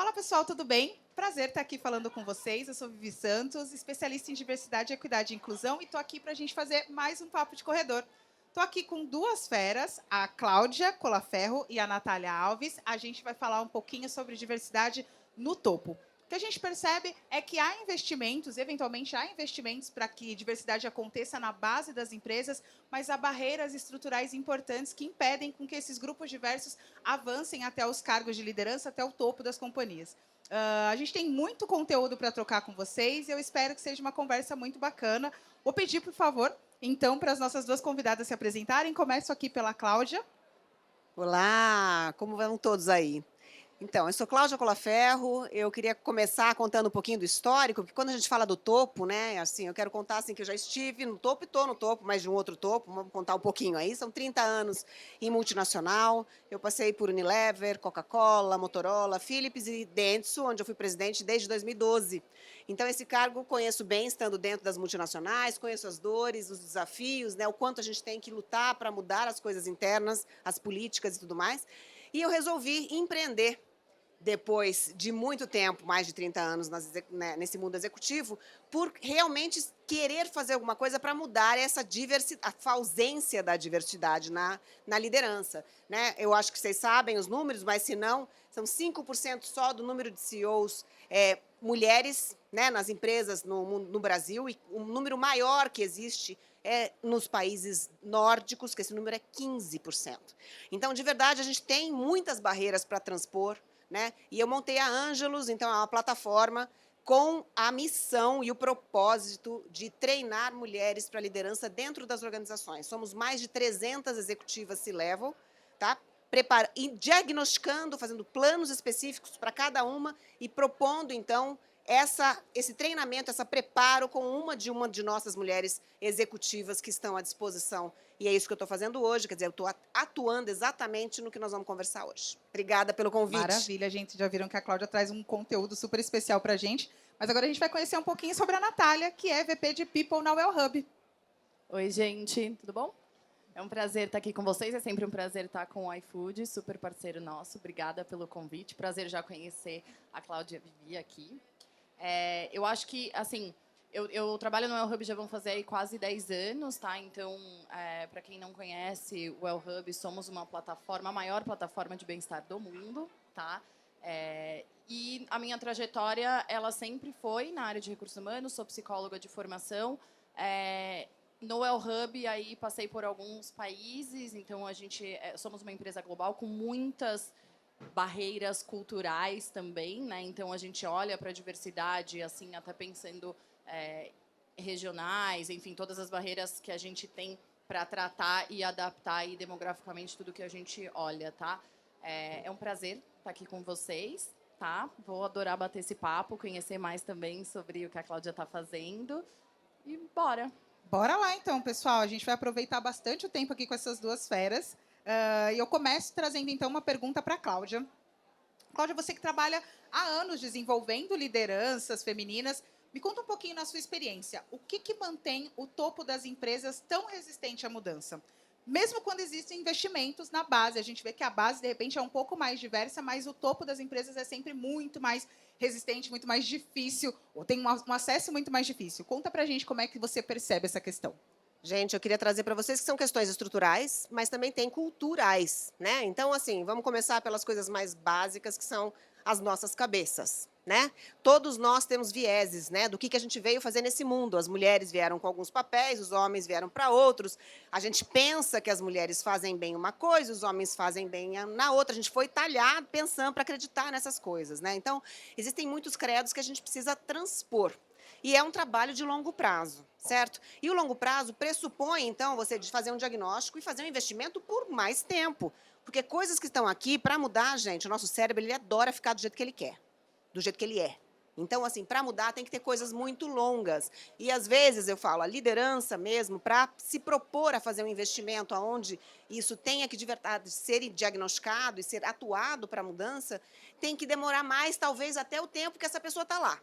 Fala pessoal, tudo bem? Prazer estar aqui falando com vocês. Eu sou Vivi Santos, especialista em diversidade, equidade e inclusão, e estou aqui para a gente fazer mais um papo de corredor. Estou aqui com duas feras, a Cláudia Colaferro e a Natália Alves. A gente vai falar um pouquinho sobre diversidade no topo. O que a gente percebe é que há investimentos, eventualmente há investimentos para que diversidade aconteça na base das empresas, mas há barreiras estruturais importantes que impedem com que esses grupos diversos avancem até os cargos de liderança, até o topo das companhias. A gente tem muito conteúdo para trocar com vocês e eu espero que seja uma conversa muito bacana. Vou pedir, por favor, então, para as nossas duas convidadas se apresentarem. Começo aqui pela Cláudia. Olá, como vão todos aí? Então, eu sou Cláudia Colaferro, eu queria começar contando um pouquinho do histórico, porque quando a gente fala do topo, né, assim, eu quero contar assim que eu já estive no topo e estou no topo, mas de um outro topo, vamos contar um pouquinho aí, são 30 anos em multinacional, eu passei por Unilever, Coca-Cola, Motorola, Philips e Dentsu, onde eu fui presidente desde 2012. Então, esse cargo conheço bem, estando dentro das multinacionais, conheço as dores, os desafios, né, o quanto a gente tem que lutar para mudar as coisas internas, as políticas e tudo mais, e eu resolvi empreender depois de muito tempo, mais de 30 anos nesse mundo executivo, por realmente querer fazer alguma coisa para mudar essa diversidade, a ausência da diversidade na liderança. Né? Eu acho que vocês sabem os números, mas se não, são 5% só do número de CEOs mulheres, né, nas empresas no Brasil, e o número maior que existe é nos países nórdicos, que esse número é 15%. Então, de verdade, a gente tem muitas barreiras para transpor, né? E eu montei a Ângelos, então é uma plataforma com a missão e o propósito de treinar mulheres para liderança dentro das organizações. Somos mais de 300 executivas C-level, tá? E diagnosticando, fazendo planos específicos para cada uma e propondo, então, esse treinamento, esse preparo com uma de nossas mulheres executivas que estão à disposição. E é isso que eu estou fazendo hoje, quer dizer, eu estou atuando exatamente no que nós vamos conversar hoje. Obrigada pelo convite. Maravilha, gente. Já viram que a Cláudia traz um conteúdo super especial para a gente. Mas agora a gente vai conhecer um pouquinho sobre a Natália, que é VP de People na Well Hub. Oi, gente, tudo bom? É um prazer estar aqui com vocês, é sempre um prazer estar com o iFood, super parceiro nosso. Obrigada pelo convite, prazer já conhecer a Cláudia Vivi aqui. Eu acho que, assim, eu trabalho no Well Hub já vão fazer aí quase 10 anos, tá? Então, para quem não conhece o Well Hub, somos uma plataforma, a maior plataforma de bem-estar do mundo, tá? E a minha trajetória, ela sempre foi na área de recursos humanos, sou psicóloga de formação. No Well Hub, aí passei por alguns países, então a gente somos uma empresa global com muitas barreiras culturais também, né? Então a gente olha para a diversidade, assim, até pensando regionais, enfim, todas as barreiras que a gente tem para tratar e adaptar aí demograficamente tudo que a gente olha, tá? É um prazer estar aqui com vocês, tá? Vou adorar bater esse papo, conhecer mais também sobre o que a Cláudia está fazendo e bora! Bora lá, então, pessoal. A gente vai aproveitar bastante o tempo aqui com essas duas feras. E eu começo trazendo, então, uma pergunta para a Cláudia. Cláudia, você que trabalha há anos desenvolvendo lideranças femininas, me conta um pouquinho na sua experiência. O que mantém o topo das empresas tão resistente à mudança? Mesmo quando existem investimentos na base, a gente vê que a base, de repente, é um pouco mais diversa, mas o topo das empresas é sempre muito mais resistente, muito mais difícil, ou tem um acesso muito mais difícil. Conta pra gente como é que você percebe essa questão. Gente, eu queria trazer para vocês que são questões estruturais, mas também tem culturais, né? Então, assim, vamos começar pelas coisas mais básicas, que são as nossas cabeças, né? Todos nós temos vieses, né? Do que a gente veio fazer nesse mundo. As mulheres vieram com alguns papéis, os homens vieram para outros. A gente pensa que as mulheres fazem bem uma coisa, os homens fazem bem na outra. A gente foi talhado pensando para acreditar nessas coisas, né? Então, existem muitos credos que a gente precisa transpor. E é um trabalho de longo prazo, certo? E o longo prazo pressupõe, então, você de fazer um diagnóstico e fazer um investimento por mais tempo. Porque coisas que estão aqui, para mudar, gente, o nosso cérebro, ele adora ficar do jeito que ele quer, do jeito que ele é. Então, assim, para mudar tem que ter coisas muito longas. E, às vezes, eu falo, a liderança mesmo, para se propor a fazer um investimento onde isso tenha que, de verdade, ser diagnosticado e ser atuado para a mudança, tem que demorar mais, talvez, até o tempo que essa pessoa está lá.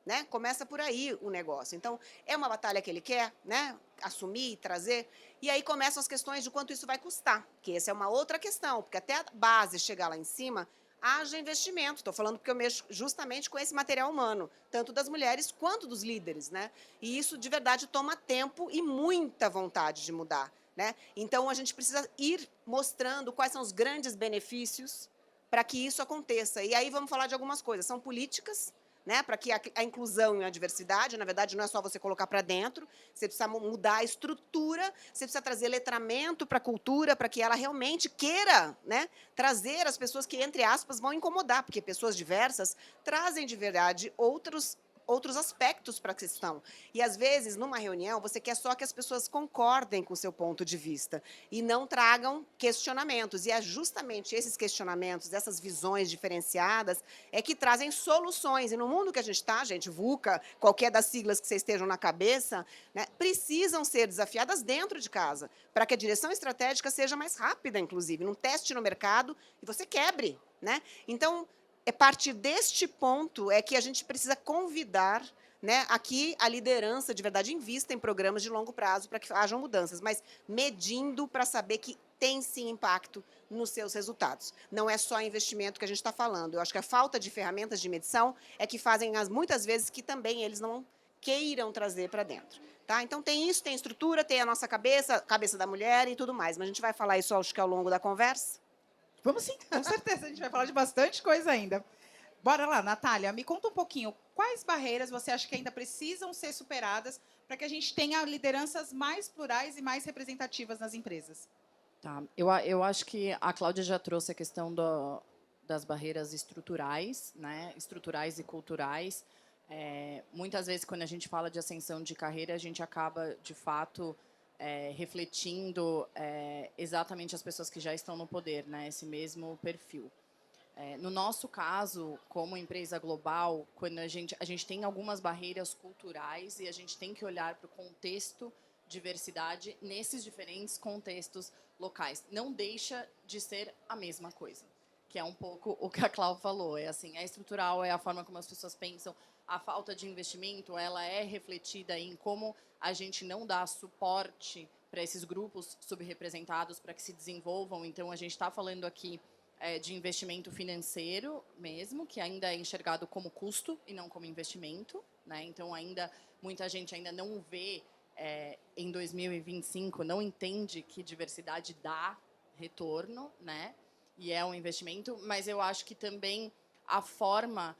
Né? Começa por aí o negócio. Então, é uma batalha que ele quer, né? Assumir, trazer, e aí começam as questões de quanto isso vai custar, que essa é uma outra questão, porque até a base chegar lá em cima, haja investimento. Estou falando porque eu mexo justamente com esse material humano, tanto das mulheres quanto dos líderes, né? E isso, de verdade, toma tempo e muita vontade de mudar, né? Então, a gente precisa ir mostrando quais são os grandes benefícios para que isso aconteça. E aí vamos falar de algumas coisas. São políticas, né, para que a inclusão e a diversidade, na verdade, não é só você colocar para dentro, você precisa mudar a estrutura, você precisa trazer letramento para a cultura, para que ela realmente queira, né, trazer as pessoas que, entre aspas, vão incomodar, porque pessoas diversas trazem de verdade outros aspectos para a questão. E, às vezes, numa reunião, você quer só que as pessoas concordem com o seu ponto de vista e não tragam questionamentos. E é justamente esses questionamentos, essas visões diferenciadas, é que trazem soluções. E no mundo que a gente está, gente, VUCA, qualquer das siglas que vocês estejam na cabeça, né, precisam ser desafiadas dentro de casa, para que a direção estratégica seja mais rápida, inclusive, num teste no mercado, e você quebre, né? Então, é partir deste ponto é que a gente precisa convidar, né, aqui a liderança de verdade invista em programas de longo prazo para que hajam mudanças, mas medindo para saber que tem sim impacto nos seus resultados. Não é só investimento que a gente está falando. Eu acho que a falta de ferramentas de medição é que fazem muitas vezes que também eles não queiram trazer para dentro. Tá? Então tem isso, tem estrutura, tem a nossa cabeça, cabeça da mulher e tudo mais. Mas a gente vai falar isso, acho que ao longo da conversa. Vamos sim, com certeza. A gente vai falar de bastante coisa ainda. Bora lá, Natália, me conta um pouquinho. Quais barreiras você acha que ainda precisam ser superadas para que a gente tenha lideranças mais plurais e mais representativas nas empresas? Tá. Eu acho que a Cláudia já trouxe a questão das barreiras estruturais, né? Estruturais e culturais. Muitas vezes, quando a gente fala de ascensão de carreira, a gente acaba, de fato, refletindo exatamente as pessoas que já estão no poder, né? Esse mesmo perfil. No nosso caso, como empresa global, quando a gente tem algumas barreiras culturais e a gente tem que olhar para o contexto diversidade nesses diferentes contextos locais. Não deixa de ser a mesma coisa, que é um pouco o que a Cláudia falou. É assim, é estrutural, é a forma como as pessoas pensam. A falta de investimento, ela é refletida em como a gente não dá suporte para esses grupos subrepresentados para que se desenvolvam. Então, a gente está falando aqui de investimento financeiro mesmo, que ainda é enxergado como custo e não como investimento, né? Então, muita gente ainda não vê em 2025, não entende que diversidade dá retorno, né? E é um investimento, mas eu acho que também a forma,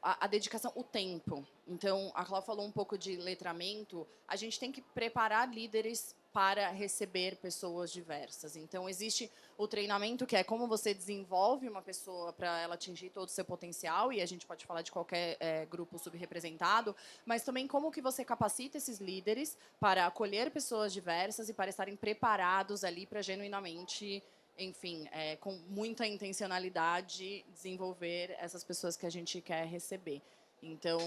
a dedicação, o tempo. Então, a Cláudia falou um pouco de letramento, a gente tem que preparar líderes para receber pessoas diversas. Então, existe o treinamento, que é como você desenvolve uma pessoa para ela atingir todo o seu potencial, e a gente pode falar de qualquer grupo subrepresentado, mas também como que você capacita esses líderes para acolher pessoas diversas e para estarem preparados ali para genuinamente, enfim, com muita intencionalidade, desenvolver essas pessoas que a gente quer receber. Então,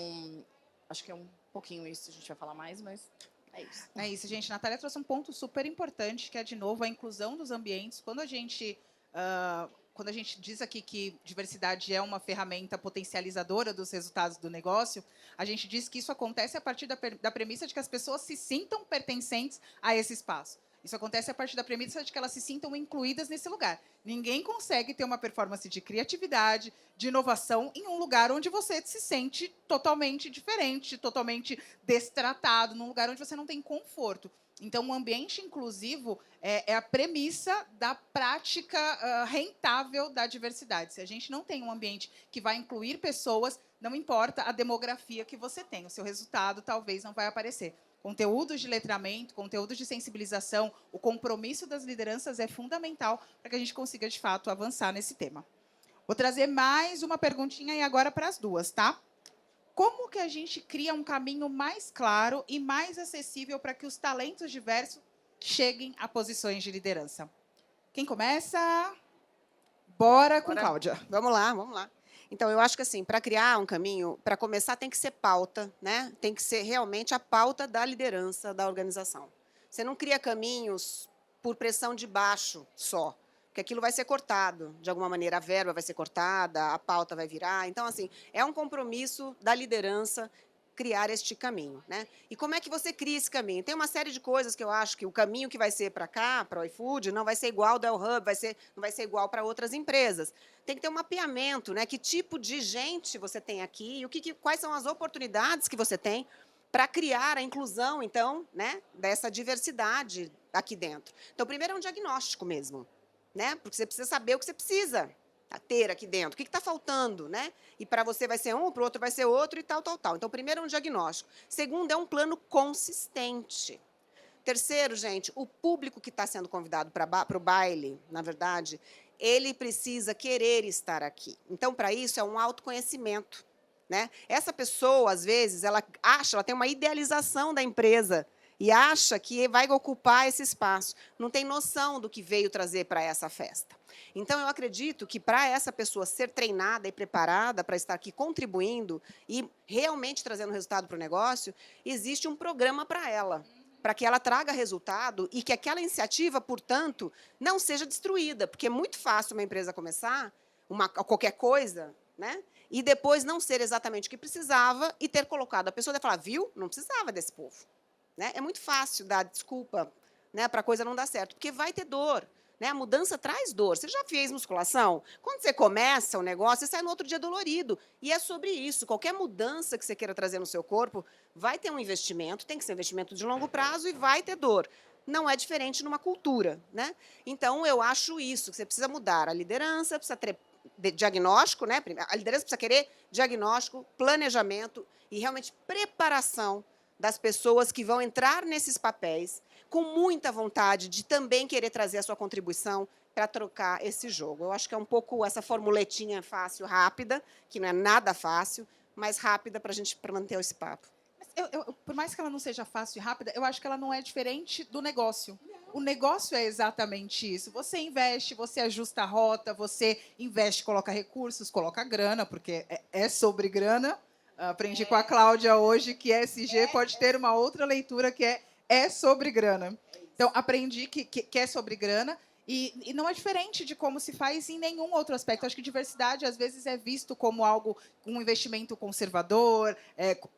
acho que é um pouquinho isso, a gente vai falar mais, mas... É isso, gente. A Natália trouxe um ponto super importante, que é, de novo, a inclusão dos ambientes. Quando a gente diz aqui que diversidade é uma ferramenta potencializadora dos resultados do negócio, a gente diz que isso acontece a partir da premissa de que as pessoas se sintam pertencentes a esse espaço. Isso acontece a partir da premissa de que elas se sintam incluídas nesse lugar. Ninguém consegue ter uma performance de criatividade, de inovação, em um lugar onde você se sente totalmente diferente, totalmente destratado, num lugar onde você não tem conforto. Então, um ambiente inclusivo é a premissa da prática rentável da diversidade. Se a gente não tem um ambiente que vai incluir pessoas, não importa a demografia que você tem, o seu resultado talvez não vai aparecer. Conteúdos de letramento, conteúdos de sensibilização, o compromisso das lideranças é fundamental para que a gente consiga, de fato, avançar nesse tema. Vou trazer mais uma perguntinha e agora para as duas, tá? Como que a gente cria um caminho mais claro e mais acessível para que os talentos diversos cheguem a posições de liderança? Quem começa? Bora com Cláudia. Vamos lá, vamos lá. Então, eu acho que, assim, para criar um caminho, para começar, tem que ser pauta, né? Tem que ser realmente a pauta da liderança da organização. Você não cria caminhos por pressão de baixo só, porque aquilo vai ser cortado, de alguma maneira, a verba vai ser cortada, a pauta vai virar. Então, assim, é um compromisso da liderança criar este caminho, né? E como é que você cria esse caminho? Tem uma série de coisas que eu acho que o caminho que vai ser para cá, para o iFood, não vai ser igual ao da Hub, não vai ser igual para outras empresas. Tem que ter um mapeamento, né? Que tipo de gente você tem aqui, quais são as oportunidades que você tem para criar a inclusão, então, né, dessa diversidade aqui dentro. Então, primeiro é um diagnóstico mesmo, né? Porque você precisa saber o que você precisa ter aqui dentro, o que está faltando, né? E para você vai ser um, para o outro vai ser outro e tal, tal, tal. Então, primeiro é um diagnóstico. Segundo, é um plano consistente. Terceiro, gente, o público que está sendo convidado para o baile, na verdade, ele precisa querer estar aqui. Então, para isso, é um autoconhecimento, né? Essa pessoa, às vezes, ela tem uma idealização da empresa e acha que vai ocupar esse espaço. Não tem noção do que veio trazer para essa festa. Então, eu acredito que para essa pessoa ser treinada e preparada para estar aqui contribuindo e realmente trazendo resultado para o negócio, existe um programa para ela, para que ela traga resultado e que aquela iniciativa, portanto, não seja destruída, porque é muito fácil uma empresa começar qualquer coisa, né? E depois não ser exatamente o que precisava e ter colocado a pessoa e falar, viu, não precisava desse povo. Né? É muito fácil dar desculpa, né, para a coisa não dar certo, porque vai ter dor. Né? A mudança traz dor. Você já fez musculação? Quando você começa o negócio, você sai no outro dia dolorido. E é sobre isso. Qualquer mudança que você queira trazer no seu corpo, vai ter um investimento, tem que ser um investimento de longo prazo e vai ter dor. Não é diferente numa cultura. Né? Então, eu acho isso, que você precisa mudar a liderança, precisa ter diagnóstico, né? A liderança precisa querer diagnóstico, planejamento e realmente preparação das pessoas que vão entrar nesses papéis com muita vontade de também querer trazer a sua contribuição para trocar esse jogo. Eu acho que é um pouco essa formuletinha fácil, rápida, que não é nada fácil, mas rápida para a gente manter esse papo. Por mais que ela não seja fácil e rápida, eu acho que ela não é diferente do negócio. O negócio é exatamente isso. Você investe, você ajusta a rota, você investe, coloca recursos, coloca grana, porque é sobre grana. Aprendi com a Cláudia hoje que ESG pode ter uma outra leitura que é sobre grana. Então, aprendi que é sobre grana. E não é diferente de como se faz em nenhum outro aspecto. Acho que diversidade, às vezes, é visto como algo, um investimento conservador,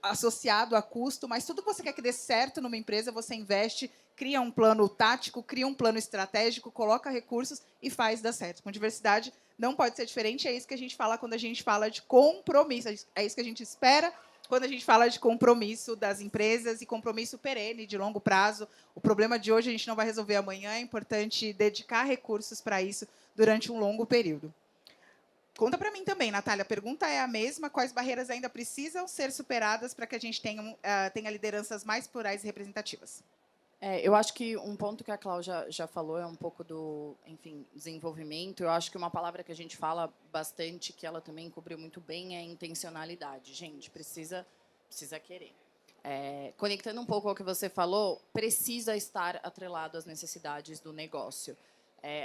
associado a custo, mas tudo que você quer que dê certo numa empresa, você investe, cria um plano tático, cria um plano estratégico, coloca recursos e faz dar certo. Com diversidade, não pode ser diferente. É isso que a gente fala quando a gente fala de compromisso. É isso que a gente espera quando a gente fala de compromisso das empresas e compromisso perene, de longo prazo. O problema de hoje a gente não vai resolver amanhã, é importante dedicar recursos para isso durante um longo período. Conta para mim também, Natália, a pergunta é a mesma, quais barreiras ainda precisam ser superadas para que a gente tenha lideranças mais plurais e representativas? Eu acho que um ponto que a Cláudia já falou é um pouco do, enfim, desenvolvimento. Eu acho que uma palavra que a gente fala bastante, que ela também cobriu muito bem, é intencionalidade. Gente, precisa querer. Conectando um pouco ao que você falou, precisa estar atrelado às necessidades do negócio.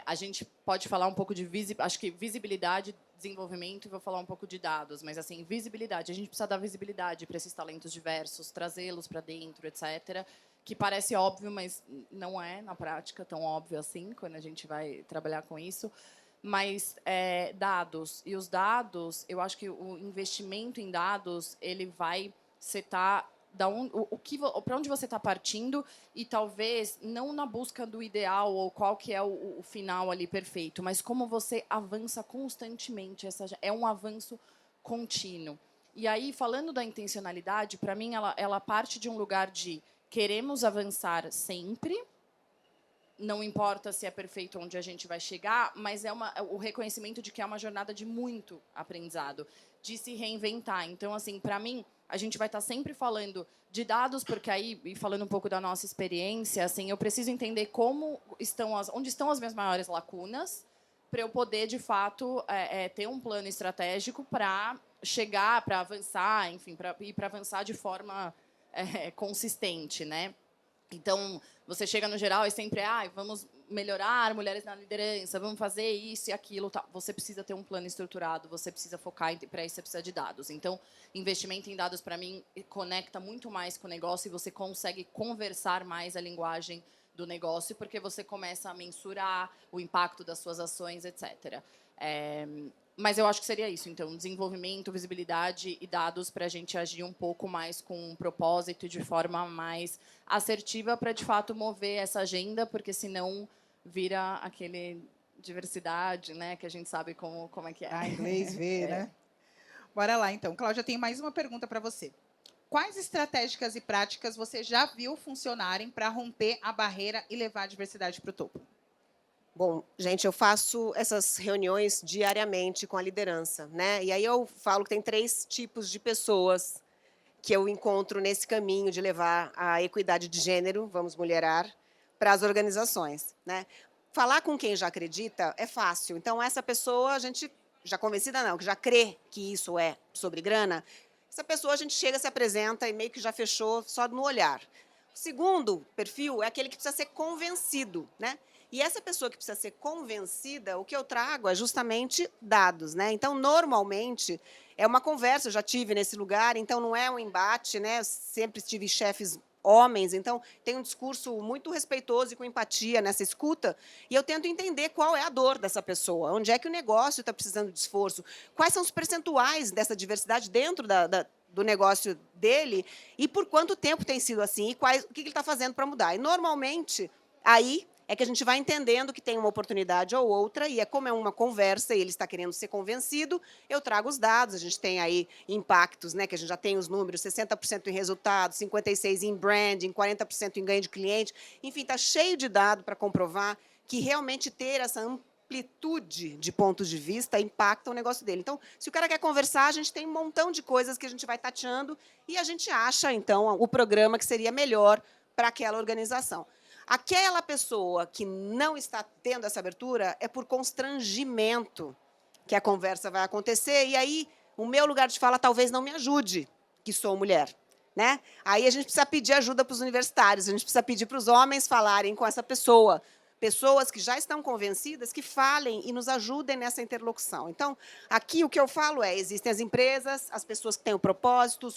A gente pode falar um pouco de acho que visibilidade, desenvolvimento, e vou falar um pouco de dados, mas assim, visibilidade. A gente precisa dar visibilidade para esses talentos diversos, trazê-los para dentro, etc., que parece óbvio, mas não é, na prática, tão óbvio assim, quando a gente vai trabalhar com isso. Mas dados. E os dados, eu acho que o investimento em dados, ele vai setar para onde você está partindo e talvez não na busca do ideal ou qual que é o final ali perfeito, mas como você avança constantemente. É um avanço contínuo. E aí, falando da intencionalidade, para mim, ela parte de um lugar de queremos avançar sempre, não importa se é perfeito onde a gente vai chegar, mas o reconhecimento de que é uma jornada de muito aprendizado, de se reinventar. Então, assim, para mim, a gente vai estar sempre falando de dados, porque aí, e falando um pouco da nossa experiência, assim, eu preciso entender onde estão as minhas maiores lacunas, para eu poder, de fato, ter um plano estratégico para chegar, para avançar, enfim, para avançar de forma consistente, né? Então, você chega no geral e sempre vamos melhorar mulheres na liderança, vamos fazer isso e aquilo. Tá. Você precisa ter um plano estruturado, você precisa focar, e para isso você precisa de dados. Então, investimento em dados, para mim, conecta muito mais com o negócio e você consegue conversar mais a linguagem do negócio, porque você começa a mensurar o impacto das suas ações, etc. Mas eu acho que seria isso. Então, desenvolvimento, visibilidade e dados para a gente agir um pouco mais com um propósito e de forma mais assertiva para, de fato, mover essa agenda, porque senão vira aquele diversidade, né? Que a gente sabe como é que é. Ah, inglês vê, né? Bora lá, então. Cláudia, tem mais uma pergunta para você. Quais estratégicas e práticas você já viu funcionarem para romper a barreira e levar a diversidade para o topo? Bom, gente, eu faço essas reuniões diariamente com a liderança, né? E aí eu falo que tem 3 tipos de pessoas que eu encontro nesse caminho de levar a equidade de gênero, vamos mulherar, para as organizações, né? Falar com quem já acredita é fácil. Então, essa pessoa, a gente já convencida não, que já crê que isso é sobre grana, essa pessoa a gente chega, se apresenta e meio que já fechou só no olhar. O segundo perfil é aquele que precisa ser convencido, né? E essa pessoa que precisa ser convencida, o que eu trago é justamente dados, né? Então, normalmente, é uma conversa, eu já tive nesse lugar, então não é um embate, né? Eu sempre tive chefes homens, então tem um discurso muito respeitoso e com empatia nessa escuta, e eu tento entender qual é a dor dessa pessoa, onde é que o negócio está precisando de esforço, quais são os percentuais dessa diversidade dentro do negócio dele, e por quanto tempo tem sido assim, e o que ele está fazendo para mudar. E, normalmente, aí é que a gente vai entendendo que tem uma oportunidade ou outra, e como é uma conversa e ele está querendo ser convencido, eu trago os dados, a gente tem aí impactos, né, que a gente já tem os números, 60% em resultados, 56% em branding, 40% em ganho de cliente, enfim, está cheio de dado para comprovar que realmente ter essa amplitude de pontos de vista impacta o negócio dele. Então, se o cara quer conversar, a gente tem um montão de coisas que a gente vai tateando e a gente acha, então, o programa que seria melhor para aquela organização. Aquela pessoa que não está tendo essa abertura é por constrangimento que a conversa vai acontecer, e aí o meu lugar de fala talvez não me ajude, que sou mulher, né? Aí a gente precisa pedir ajuda para os universitários, a gente precisa pedir para os homens falarem com essa pessoa, pessoas que já estão convencidas, que falem e nos ajudem nessa interlocução. Então, aqui o que eu falo é, existem as empresas, as pessoas que têm o propósito,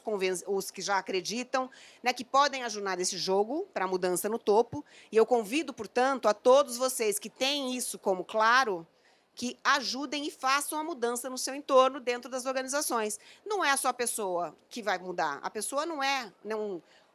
os que já acreditam, né, que podem ajudar nesse jogo para a mudança no topo, e eu convido, portanto, a todos vocês que têm isso como claro, que ajudem e façam a mudança no seu entorno, dentro das organizações. Não é só a pessoa que vai mudar, a pessoa não é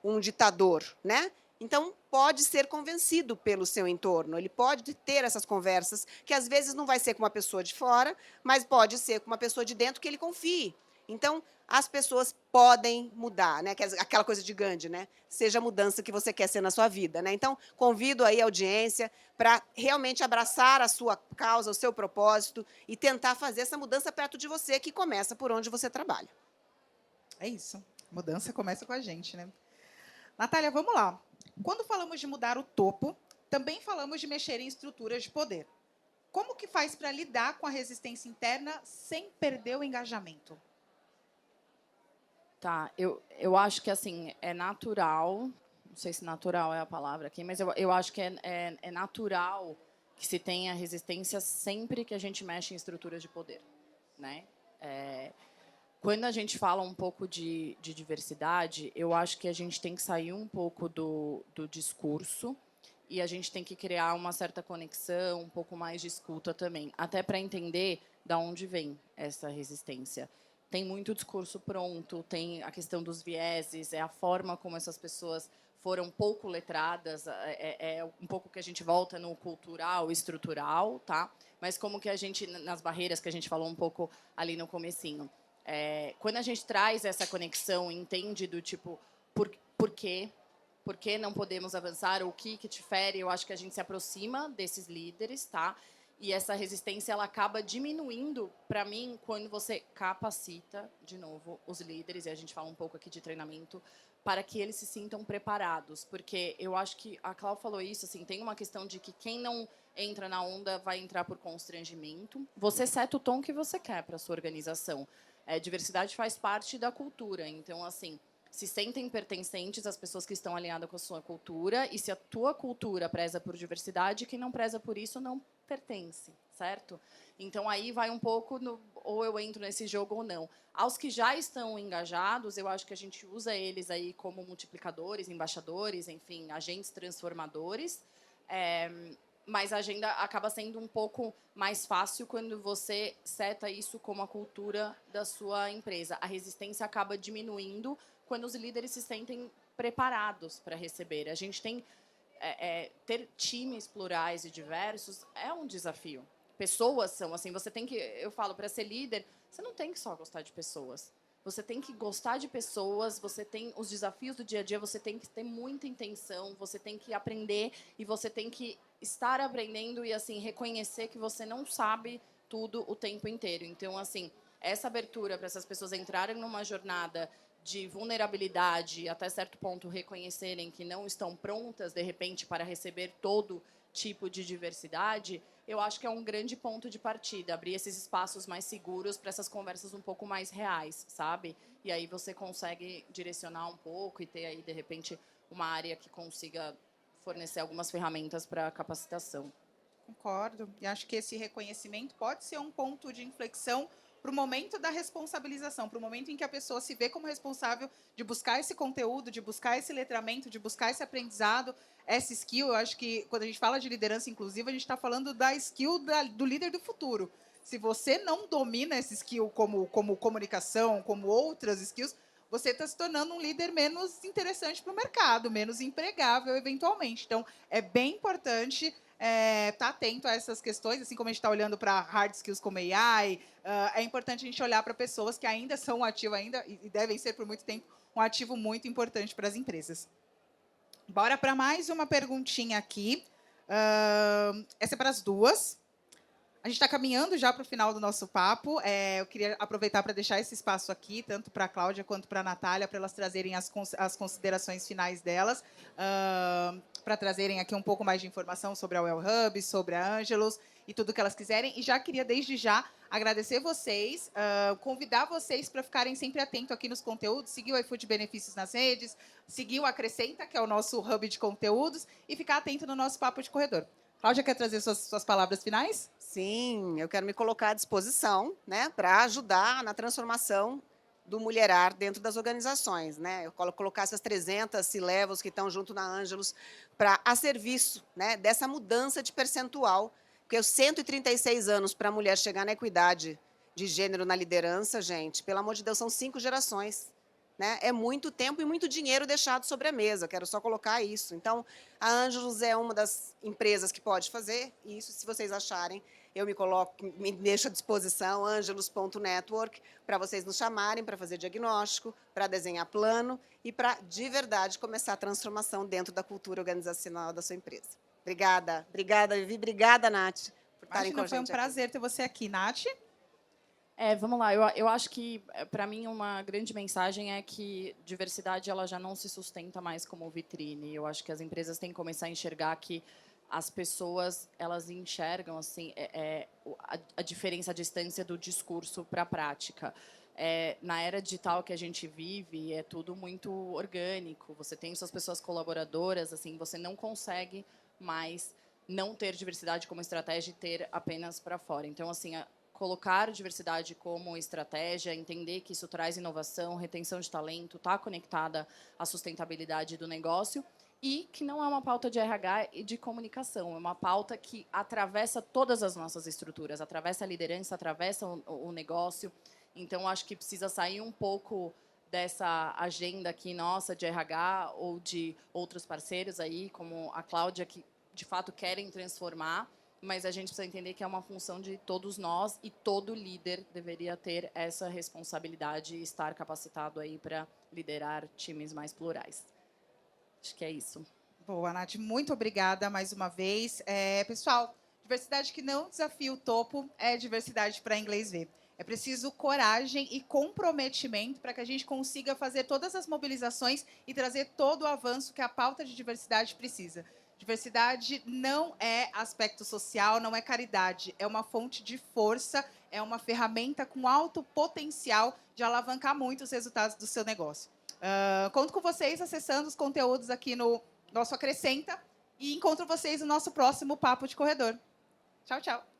um ditador, né? Então, pode ser convencido pelo seu entorno, ele pode ter essas conversas, que às vezes não vai ser com uma pessoa de fora, mas pode ser com uma pessoa de dentro que ele confie. Então, as pessoas podem mudar, né? Aquela coisa de Gandhi, né? Seja a mudança que você quer ser na sua vida, né? Então, convido aí a audiência para realmente abraçar a sua causa, o seu propósito e tentar fazer essa mudança perto de você, que começa por onde você trabalha. É isso. Mudança começa com a gente, né? Natália, vamos lá. Quando falamos de mudar o topo, também falamos de mexer em estruturas de poder. Como que faz para lidar com a resistência interna sem perder o engajamento? Tá, eu acho que, assim, é natural, não sei se natural é a palavra aqui, mas eu acho que é natural que se tenha resistência sempre que a gente mexe em estruturas de poder, né? Quando a gente fala um pouco de diversidade, eu acho que a gente tem que sair um pouco do discurso e a gente tem que criar uma certa conexão, um pouco mais de escuta também, até para entender de onde vem essa resistência. Tem muito discurso pronto, tem a questão dos vieses, é a forma como essas pessoas foram pouco letradas, é um pouco que a gente volta no cultural, estrutural, tá? Mas como que a gente, nas barreiras que a gente falou um pouco ali no comecinho, quando a gente traz essa conexão, entende do tipo, por quê? Por que não podemos avançar? O que te fere? Eu acho que a gente se aproxima desses líderes, tá? E essa resistência, ela acaba diminuindo, para mim, quando você capacita, de novo, os líderes, e a gente fala um pouco aqui de treinamento, para que eles se sintam preparados. Porque eu acho que a Clau falou isso, assim, tem uma questão de que quem não entra na onda vai entrar por constrangimento. Você seta o tom que você quer para a sua organização. Diversidade faz parte da cultura. Então, assim, se sentem pertencentes as pessoas que estão alinhadas com a sua cultura, e se a tua cultura preza por diversidade, quem não preza por isso não pertence, certo? Então, aí vai um pouco no ou eu entro nesse jogo ou não. Aos que já estão engajados, eu acho que a gente usa eles aí como multiplicadores, embaixadores, enfim, agentes transformadores. mas a agenda acaba sendo um pouco mais fácil quando você seta isso como a cultura da sua empresa. A resistência acaba diminuindo quando os líderes se sentem preparados para receber. A gente tem ter times plurais e diversos é um desafio. Pessoas são assim, você tem que, eu falo, para ser líder, você não tem que só gostar de pessoas. Você tem que gostar de pessoas, você tem os desafios do dia a dia, você tem que ter muita intenção, você tem que aprender e você tem que estar aprendendo e assim reconhecer que você não sabe tudo o tempo inteiro. Então, assim, essa abertura para essas pessoas entrarem numa jornada de vulnerabilidade, até certo ponto reconhecerem que não estão prontas, de repente, para receber todo tipo de diversidade, eu acho que é um grande ponto de partida, abrir esses espaços mais seguros para essas conversas um pouco mais reais, sabe? E aí você consegue direcionar um pouco e ter aí, de repente, uma área que consiga fornecer algumas ferramentas para capacitação. Concordo. E acho que esse reconhecimento pode ser um ponto de inflexão para o momento da responsabilização, para o momento em que a pessoa se vê como responsável de buscar esse conteúdo, de buscar esse letramento, de buscar esse aprendizado, essa skill. Eu acho que quando a gente fala de liderança inclusiva, a gente está falando da skill do líder do futuro. Se você não domina esse skill como comunicação, como outras skills, você está se tornando um líder menos interessante para o mercado, menos empregável, eventualmente. Então, é bem importante tá atento a essas questões, assim como a gente está olhando para hard skills como AI, é importante a gente olhar para pessoas que ainda são um ativo ainda e devem ser por muito tempo um ativo muito importante para as empresas. Bora para mais uma perguntinha aqui. Essa é para as duas. A gente está caminhando já para o final do nosso papo. Eu queria aproveitar para deixar esse espaço aqui, tanto para a Cláudia quanto para a Natália, para elas trazerem as considerações finais delas, para trazerem aqui um pouco mais de informação sobre a Well Hub, sobre a Angelus e tudo que elas quiserem. E já queria, desde já, agradecer vocês, convidar vocês para ficarem sempre atentos aqui nos conteúdos, seguir o iFood Benefícios nas redes, seguir o Acrescenta, que é o nosso hub de conteúdos, e ficar atento no nosso Papo de Corredor. Cláudia, quer trazer suas palavras finais? Sim, eu quero me colocar à disposição, né, para ajudar na transformação do mulherar dentro das organizações, né? Eu colocar essas 300 C-levels que estão junto na Angelus para a serviço, né, dessa mudança de percentual, porque os 136 anos para a mulher chegar na equidade de gênero na liderança, gente, pelo amor de Deus, são 5 gerações. Né? É muito tempo e muito dinheiro deixado sobre a mesa, quero só colocar isso. Então, a Angelus é uma das empresas que pode fazer isso, se vocês acharem, eu me deixo à disposição, angelus.network, para vocês nos chamarem, para fazer diagnóstico, para desenhar plano e para, de verdade, começar a transformação dentro da cultura organizacional da sua empresa. Obrigada, Vivi, obrigada, Nath, por estarem com a gente. Foi um prazer ter você aqui, Nath. Vamos lá. Eu acho que, para mim, uma grande mensagem é que diversidade ela já não se sustenta mais como vitrine. Eu acho que as empresas têm que começar a enxergar que as pessoas elas enxergam assim a diferença, a distância do discurso para a prática. Na era digital que a gente vive, é tudo muito orgânico. Você tem suas pessoas colaboradoras, assim, você não consegue mais não ter diversidade como estratégia e ter apenas para fora. Então, assim, colocar diversidade como estratégia, entender que isso traz inovação, retenção de talento, está conectada à sustentabilidade do negócio e que não é uma pauta de RH e de comunicação, é uma pauta que atravessa todas as nossas estruturas, atravessa a liderança, atravessa o negócio. Então, acho que precisa sair um pouco dessa agenda aqui nossa de RH ou de outros parceiros aí, como a Cláudia, que de fato querem transformar, mas a gente precisa entender que é uma função de todos nós e todo líder deveria ter essa responsabilidade e estar capacitado aí para liderar times mais plurais. Acho que é isso. Boa, Nath, muito obrigada mais uma vez. Pessoal, diversidade que não desafia o topo é diversidade para inglês ver. É preciso coragem e comprometimento para que a gente consiga fazer todas as mobilizações e trazer todo o avanço que a pauta de diversidade precisa. Diversidade não é aspecto social, não é caridade, é uma fonte de força, é uma ferramenta com alto potencial de alavancar muito os resultados do seu negócio. Conto com vocês acessando os conteúdos aqui no nosso Acrescenta e encontro vocês no nosso próximo Papo de Corredor. Tchau, tchau.